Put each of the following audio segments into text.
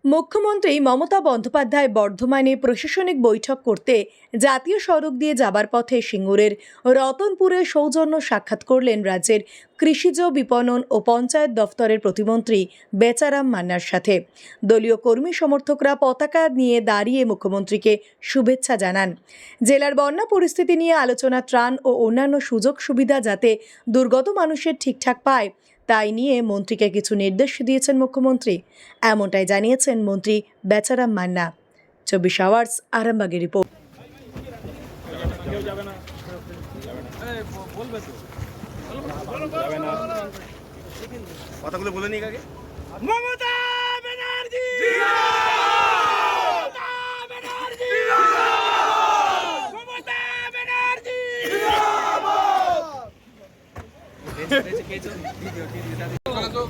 মুখ্যমন্ত্রী মমতা বন্দ্যোপাধ্যায় বর্ধমানে প্রশাসনিক বৈঠক করতে জাতীয় সড়ক দিয়ে যাবার পথে সিঙ্গুরের রতনপুরে সৌজন্য সাক্ষাৎ করলেন রাজ্যের কৃষিজ বিপণন ও পঞ্চায়েত দফতরের প্রতিমন্ত্রী বেচারাম মান্নার সাথে। দলীয় কর্মী সমর্থকরা পতাকা নিয়ে দাঁড়িয়ে মুখ্যমন্ত্রীকে শুভেচ্ছা জানান। জেলার বন্যা পরিস্থিতি নিয়ে আলোচনা, ত্রাণ ও অন্যান্য সুযোগ সুবিধা যাতে দুর্গত মানুষের ঠিকঠাক পায় তাই নিয়ে মন্ত্রীকে কিছু নির্দেশ দিয়েছেন মুখ্যমন্ত্রী। এমনটাই জানিয়েছেন মন্ত্রী বেচারাম মান্না। 24 আওয়ার্স আরামবাগের রিপোর্ট। কথাগুলো বলে নিক আগে। মমতা ব্যানার্জি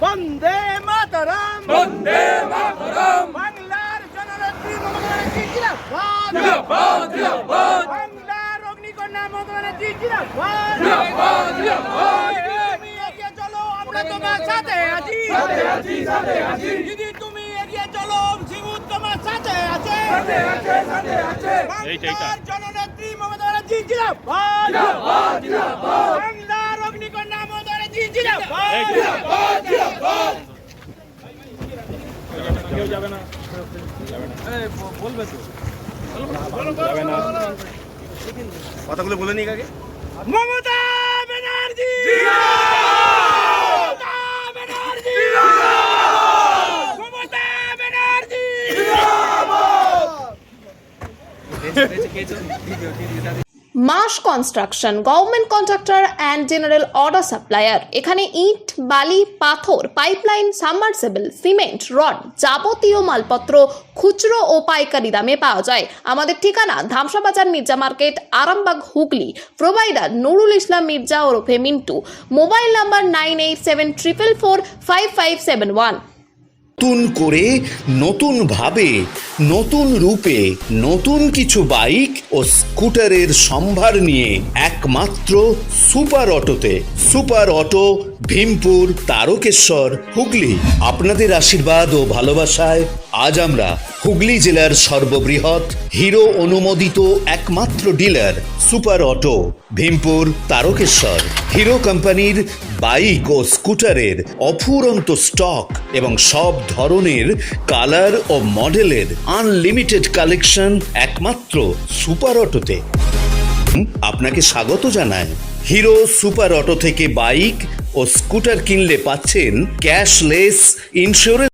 বন্দে মাতরম, বন্দে মাতরম, বাংলার জননেত্রী মমতা ব্যানার্জি জিন্দাবাদ, জিন্দাবাদ, জিন্দাবাদ, বাংলার অগ্নিকন্যা মমতা ব্যানার্জি জিন্দাবাদ, জিন্দাবাদ, জিন্দাবাদ। তুমি এগিয়ে চলো, আমরা তোমার সাথে আছি, সাথে আছি, সাথে আছি, দিদি তুমি এগিয়ে চলো, সিঙ্গুর তোমার সাথে আছে, সাথে আছে, সাথে আছে। বাংলার জননেত্রী মমতা ব্যানার্জি জিন্দাবাদ, জিন্দাবাদ, জিন্দাবাদ, বাংলার অগ্নিকন্যা মমতা ব্যানার্জি জিন্দাবাদ, জিন্দাবাদ, জিন্দাবাদ। কেউ যাবে না, বলবে তো যাবে না। কথাগুলো বলে নিক আগে। মমতা ব্যানার্জি জিন্দাবাদ, ব্যানার্জি জিন্দাবাদ, Mamata Banerjee mass construction, government contractor and general order supplier. এখানে ইট, বালি, পাথর, পাইপলাইন, সাবমার্সিবল, সিমেন্ট, রড, যাবতীয় মালপত্র খুচরো ও পাইকারি দামে পাওয়া যায়। আমাদের ঠিকানা ধামসা বাজার, মির্জা মার্কেট, আরামবাগ, হুগলি। প্রোভাইডার নুরুল ইসলাম মির্জা ওরফে মিন্টু। Mobile number 9874445571। নতুন করে, নতুন ভাবে, নতুন রূপে, নতুন কিছু বাইক ও স্কুটারের সম্ভার নিয়ে একমাত্র সুপার অটোতে। Super auto, Bhimpur, Tarakeswar, Hooghly. আপনাদের আশীর্বাদ ও ভালোবাসায় আজ আমরা হুগলি জেলার সর্ববৃহৎ হিরো অনুমোদিত একমাত্র dealer super auto, Bhimpur, Tarakeswar. Hero কোম্পানির বাইক ও স্কুটারের অফুরন্ত স্টক এবং সব ধরনের কালার ও মডেলের আনলিমিটেড কালেকশন একমাত্র সুপার অটোতে। আপনাকে স্বাগত জানায়। হিরো সুপার অটো থেকে বাইক ও স্কুটার কিনলে পাচ্ছেন ক্যাশলেস ইন্স্যুরেন্স।